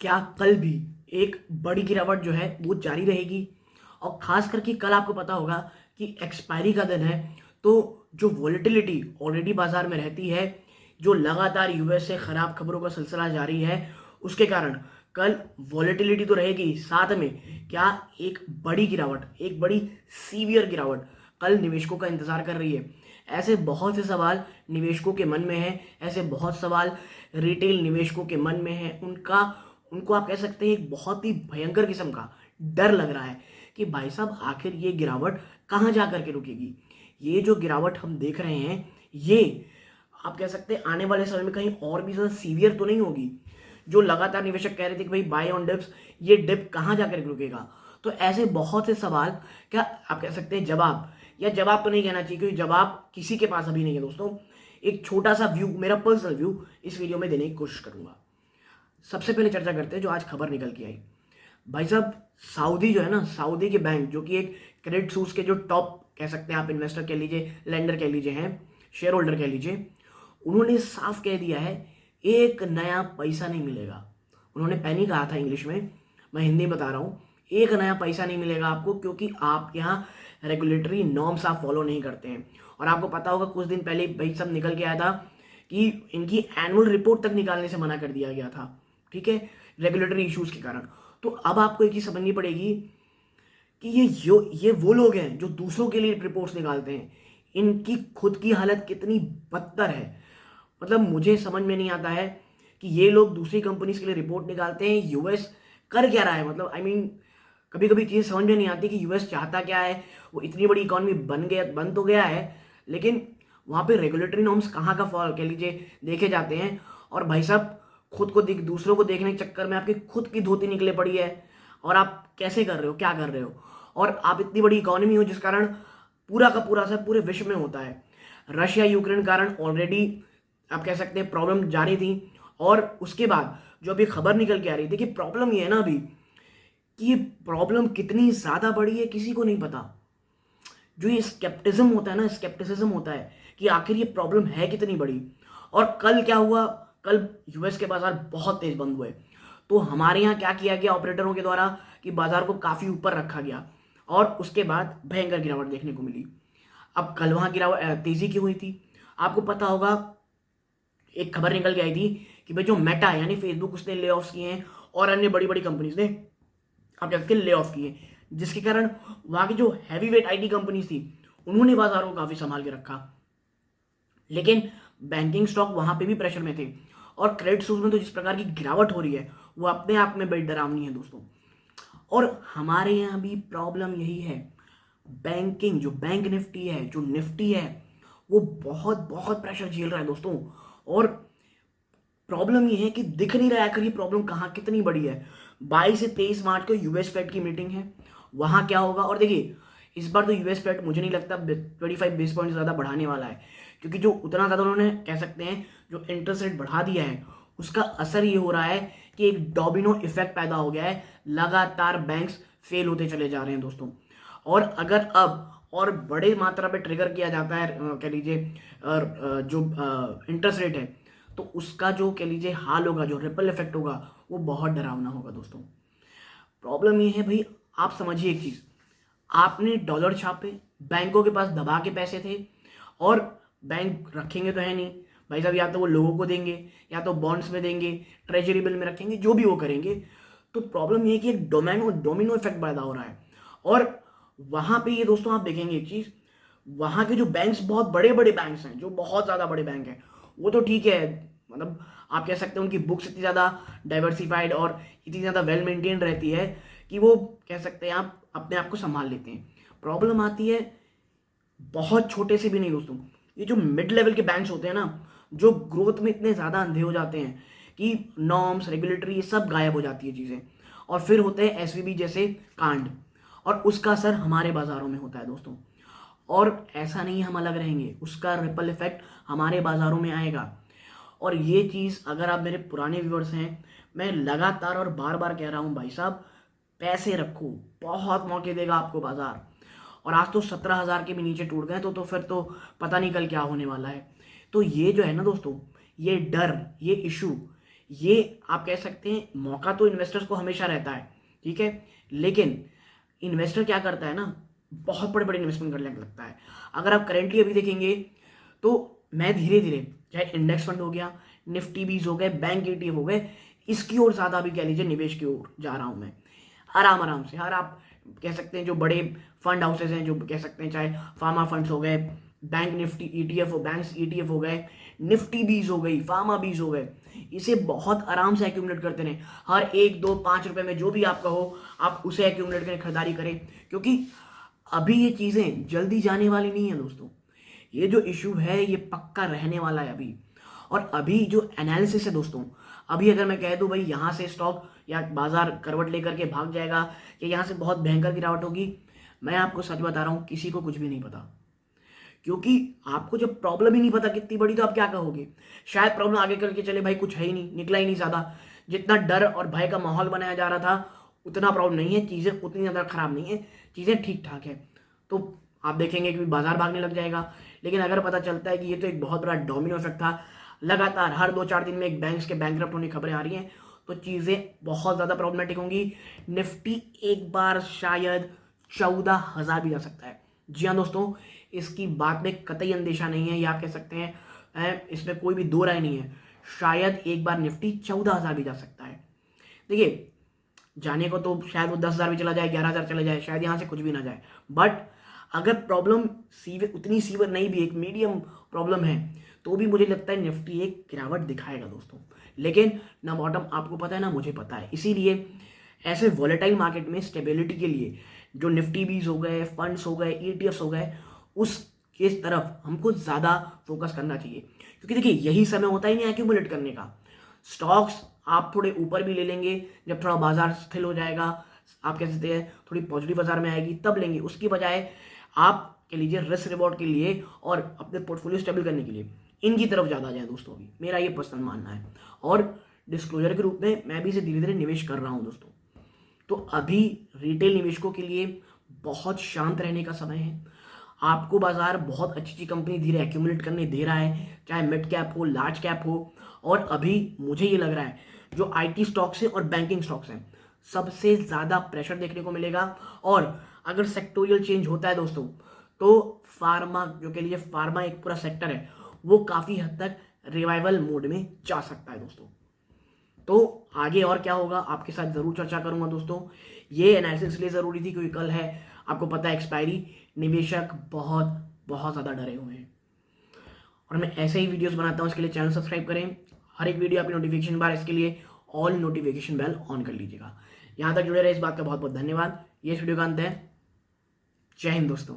क्या कल भी एक बड़ी गिरावट जो है वो जारी रहेगी? और खास करके कल आपको पता होगा कि एक्सपायरी का दिन है, तो जो वॉलेटिलिटी ऑलरेडी बाजार में रहती है, जो लगातार यूएस से खराब खबरों का सिलसिला जारी है, उसके कारण कल वॉलेटिलिटी तो रहेगी, साथ में क्या एक बड़ी गिरावट, एक बड़ी सीवियर गिरावट कल निवेशकों का इंतजार कर रही है। ऐसे बहुत से सवाल निवेशकों के मन में हैं, ऐसे बहुत सवाल रिटेल निवेशकों के मन में हैं। उनको आप कह सकते हैं एक बहुत ही भयंकर किस्म का डर लग रहा है कि भाई साहब आखिर ये गिरावट कहाँ जा करके रुकेगी। ये जो गिरावट हम देख रहे हैं, ये आप कह सकते हैं आने वाले समय में कहीं और भी ज़्यादा सीवियर तो नहीं होगी। जो लगातार निवेशक कह रहे थे कि भाई बाय ऑन डिप्स, ये डिप कहाँ जाकर रुकेगा। तो ऐसे बहुत से सवाल, क्या आप कह सकते हैं जवाब, या जवाब तो नहीं कहना चाहिए क्योंकि जवाब किसी के पास अभी नहीं है दोस्तों। एक छोटा सा व्यू, मेरा पर्सनल व्यू इस वीडियो में देने की कोशिश करूंगा। सबसे पहले चर्चा करते हैं जो आज खबर निकल के आई। भाई साहब, सऊदी जो है ना, सऊदी के बैंक जो कि एक क्रेडिट सूस के जो टॉप कह सकते हैं आप, इन्वेस्टर कह लीजिए, लेंडर कह लीजिए, हैं शेयर होल्डर कह लीजिए, उन्होंने साफ कह दिया है एक नया पैसा नहीं मिलेगा। उन्होंने पहले कहा था इंग्लिश में, मैं हिंदी में बता रहा हूँ, एक नया पैसा नहीं मिलेगा आपको क्योंकि आप यहाँ रेगुलेटरी नॉर्म्स आप फॉलो नहीं करते हैं। और आपको पता होगा कुछ दिन पहले भाई सब निकल के आया था कि इनकी एनुअल रिपोर्ट तक निकालने से मना कर दिया गया था, ठीक है, रेगुलेटरी इश्यूज के कारण। तो अब आपको एक चीज समझनी पड़ेगी कि ये वो लोग हैं जो दूसरों के लिए रिपोर्ट्स निकालते हैं, इनकी खुद की हालत कितनी बदतर है। मतलब मुझे समझ में नहीं आता है कि ये लोग दूसरी कंपनीज के लिए रिपोर्ट निकालते हैं, यूएस कर क्या रहा है। मतलब आई मीन कभी कभी चीज़ समझ में नहीं आती कि यूएस चाहता क्या है। वो इतनी बड़ी इकॉनमी बन तो गया है, लेकिन वहाँ पे रेगुलेटरी नॉर्म्स कहाँ का फॉलो कह लीजिए देखे जाते हैं। और भाई साहब, खुद को दूसरों को देखने के चक्कर में आपकी खुद की धोती निकले पड़ी है। और आप कैसे कर रहे हो, क्या कर रहे हो। और आप इतनी बड़ी इकोनॉमी हो जिस कारण पूरा का पूरा असर पूरे विश्व में होता है। रशिया यूक्रेन कारण ऑलरेडी आप कह सकते हैं प्रॉब्लम जारी थी, और उसके बाद जो अभी खबर निकल के आ रही थी कि प्रॉब्लम ये है ना अभी, कि ये प्रॉब्लम कितनी ज़्यादा बड़ी है किसी को नहीं पता। जो ये स्केप्टिज्म होता है ना, स्केप्टिसिज्म होता है कि आखिर ये प्रॉब्लम है कितनी बड़ी। और कल क्या हुआ, कल यूएस के बाजार बहुत तेज बंद हुए। तो हमारे यहाँ क्या किया गया ऑपरेटरों के द्वारा कि बाजार को काफ़ी ऊपर रखा गया, और उसके बाद भयंकर गिरावट देखने को मिली। अब कल वहाँ गिरावट तेजी क्यों हुई थी, आपको पता होगा। एक खबर निकल के आई थी कि भाई जो मेटा यानी फेसबुक, उसने ले ऑफ्स किए हैं, और अन्य बड़ी बड़ी कंपनीज ने आप कह सकते ले ऑफ किए, जिसके कारण वहाँ की जो हैवी वेट आईटी कंपनीज थी उन्होंने बाजारों को काफ़ी संभाल के रखा। लेकिन बैंकिंग स्टॉक वहाँ पे भी प्रेशर में थे, और क्रेडिट सूज में तो जिस प्रकार की गिरावट हो रही है वो अपने आप में बड़ी डरावनी है दोस्तों। और हमारे यहाँ भी प्रॉब्लम यही है, बैंकिंग जो बैंक निफ्टी है, जो निफ्टी है, वो बहुत बहुत प्रेशर झेल रहा है दोस्तों। और प्रॉब्लम ये है कि दिख नहीं रहा है आखिर ये प्रॉब्लम कहाँ कितनी बड़ी है। 22 से 23 मार्च को यूएस फेड की मीटिंग है, वहाँ क्या होगा। और देखिए इस बार तो यूएस फेड मुझे नहीं लगता 25 बेस पॉइंट ज़्यादा बढ़ाने वाला है, क्योंकि जो उतना ज़्यादा उन्होंने कह सकते हैं जो इंटरेस्ट रेट बढ़ा दिया है, उसका असर ये हो रहा है कि एक डोमिनो इफेक्ट पैदा हो गया है। लगातार बैंक्स फेल होते चले जा रहे हैं दोस्तों। और अगर अब और बड़े मात्रा पे ट्रिगर किया जाता है कह लीजिए जो इंटरेस्ट रेट है, तो उसका जो कह लीजिए हाल होगा, जो रिपल इफेक्ट होगा, वो बहुत डरावना होगा दोस्तों। प्रॉब्लम ये है भाई, आप समझिए एक चीज़, आपने डॉलर छापे, बैंकों के पास दबा के पैसे थे, और बैंक रखेंगे तो है नहीं भाई साहब, या तो वो लोगों को देंगे, या तो बॉन्ड्स में देंगे, ट्रेजरी बिल में रखेंगे, जो भी वो करेंगे। तो प्रॉब्लम ये है कि एक डोमिनो इफेक्ट पैदा हो रहा है। और वहाँ पे ये दोस्तों आप देखेंगे एक चीज़, वहाँ के जो बैंक्स बहुत बड़े बड़े बैंक्स हैं, जो बहुत ज़्यादा बड़े बैंक हैं, वो तो ठीक है, मतलब आप कह सकते हैं उनकी बुक्स इतनी ज़्यादा डाइवर्सिफाइड और इतनी ज़्यादा वेल मेंटेन्ड रहती है कि वो कह सकते हैं आप अपने आप को संभाल लेते हैं। प्रॉब्लम आती है बहुत छोटे से भी नहीं दोस्तों, ये जो मिड लेवल के बैंक्स होते हैं ना, जो ग्रोथ में इतने ज़्यादा अंधे हो जाते हैं कि नॉर्म्स, रेगुलेटरी, ये सब गायब हो जाती है चीज़ें, और फिर होते हैं एसवीबी जैसे कांड, और उसका असर हमारे बाज़ारों में होता है दोस्तों। और ऐसा नहीं हम अलग रहेंगे, उसका रिपल इफेक्ट हमारे बाज़ारों में आएगा। और ये चीज़ अगर आप मेरे पुराने व्यूअर्स हैं, मैं लगातार और बार बार कह रहा हूँ भाई साहब, पैसे रखो, बहुत मौके देगा आपको बाज़ार। और आज तो 17,000 के भी नीचे टूट गए, तो फिर तो पता नहीं कल क्या होने वाला है। तो ये जो है ना दोस्तों, ये डर, ये इशू, ये आप कह सकते हैं मौका तो इन्वेस्टर्स को हमेशा रहता है, ठीक है, लेकिन इन्वेस्टर क्या करता है ना, बहुत बड़े बड़े इन्वेस्टमेंट करने लगता है। अगर आप करेंटली अभी देखेंगे तो मैं धीरे धीरे, चाहे इंडेक्स फंड हो गया, निफ्टी बीज हो गए, बैंक ETF हो गए, इसकी ओर ज़्यादा भी कह लीजिए निवेश की ओर जा रहा हूँ मैं, आराम आराम से। हर आप कह सकते हैं जो बड़े फंड हाउसेज हैं, जो कह सकते हैं चाहे फार्मा फंड्स हो गए, बैंक निफ्टी ETF हो, बैंक्स ETF हो गए, निफ्टी बीज हो गई, फार्मा बीज हो गए, इसे बहुत आराम से एक्यूमुलेट करते रहें। हर 1 2 5 रुपए में जो भी आपका हो, आप उसे एक्यूमुलेट करें, खरीदारी करें, क्योंकि अभी ये चीज़ें जल्दी जाने वाली नहीं है दोस्तों। ये जो इशू है ये पक्का रहने वाला है अभी। और अभी जो एनालिसिस है दोस्तों, अभी अगर मैं कह दूं भाई यहाँ से स्टॉक या बाजार करवट लेकर के भाग जाएगा या यहाँ से बहुत भयंकर गिरावट होगी, मैं आपको सच बता रहा हूँ, किसी को कुछ भी नहीं पता। क्योंकि आपको जब प्रॉब्लम ही नहीं पता कितनी बड़ी, तो आप क्या कहोगे? शायद प्रॉब्लम आगे करके चले भाई कुछ है ही नहीं, निकला ही नहीं ज़्यादा, जितना डर और भय का माहौल बनाया जा रहा था उतना प्रॉब्लम नहीं है, चीज़ें उतनी ज़्यादा खराब नहीं है, चीज़ें ठीक ठाक है। तो आप देखेंगे कि बाजार भागने लग जाएगा। लेकिन अगर पता चलता है कि ये तो एक बहुत बड़ा डोमिनो इफेक्ट था, लगातार हर 2 4 दिन में एक बैंक्स के बैंकरप्ट होने की खबरें आ रही हैं, तो चीज़ें बहुत ज़्यादा प्रॉब्लमेटिक होंगी। निफ्टी एक बार शायद 14,000 भी जा सकता है। जी हाँ दोस्तों, इसकी बात में कतई अंदेशा नहीं है, या आप कह सकते हैं इसमें कोई भी दो राय नहीं है। शायद एक बार निफ्टी 14,000 भी जा सकता है। देखिए, जाने को तो शायद वो 10,000 भी चला जाए, 11,000 चला जाए, शायद यहाँ से कुछ भी ना जाए। बट अगर प्रॉब्लम सीवियर, उतनी सीवियर नहीं भी, एक मीडियम प्रॉब्लम है, तो भी मुझे लगता है निफ्टी एक गिरावट दिखाएगा दोस्तों। लेकिन ना बॉटम आपको पता है ना मुझे पता है, इसीलिए ऐसे वॉलेटाइल मार्केट में स्टेबिलिटी के लिए जो निफ्टी बीज हो गए, फंड्स हो गए, ETFs हो गए, उसके तरफ हमको ज़्यादा फोकस करना चाहिए। क्योंकि देखिए, यही समय होता ही नहीं एक्यूमुलेट करने का। स्टॉक्स आप थोड़े ऊपर भी ले लेंगे जब थोड़ा बाजार स्थिर हो जाएगा, आप कह सकते हैं थोड़ी पॉजिटिव बाजार में आएगी तब लेंगे। उसकी बजाय आप कह लीजिए रिस्क रिवॉर्ड के लिए और अपने पोर्टफोलियो स्टेबल करने के लिए इनकी तरफ ज़्यादा आ जाए दोस्तों। अभी मेरा ये पर्सनल मानना है, और डिस्क्लोजर के रूप में मैं भी इसे धीरे धीरे निवेश कर रहा हूँ दोस्तों। तो अभी रिटेल निवेशकों के लिए बहुत शांत रहने का समय है। आपको बाजार बहुत अच्छी अच्छी कंपनी धीरे एक्यूमुलेट करने दे रहा है, चाहे मिड कैप हो, लार्ज कैप हो। और अभी मुझे ये लग रहा है जो IT स्टॉक्स हैं और बैंकिंग स्टॉक्स हैं, सबसे ज़्यादा प्रेशर देखने को मिलेगा। और अगर सेक्टोरियल चेंज होता है दोस्तों, तो फार्मा, जो कह लीजिए फार्मा एक पूरा सेक्टर है, वो काफ़ी हद तक रिवाइवल मोड में जा सकता है दोस्तों। तो आगे और क्या होगा आपके साथ ज़रूर चर्चा करूंगा दोस्तों। ये एनालिसिस इसलिए ज़रूरी थी क्योंकि कल है, आपको पता है, एक्सपायरी। निवेशक बहुत बहुत ज़्यादा डरे हुए हैं, और मैं ऐसे ही वीडियोस बनाता हूँ। इसके लिए चैनल सब्सक्राइब करें, हर एक वीडियो आपकी नोटिफिकेशन बार, इसके लिए ऑल नोटिफिकेशन बेल ऑन कर लीजिएगा। यहाँ तक जुड़े रहे, इस बात का बहुत बहुत धन्यवाद। ये इस वीडियो का अंत है। जय हिंद दोस्तों।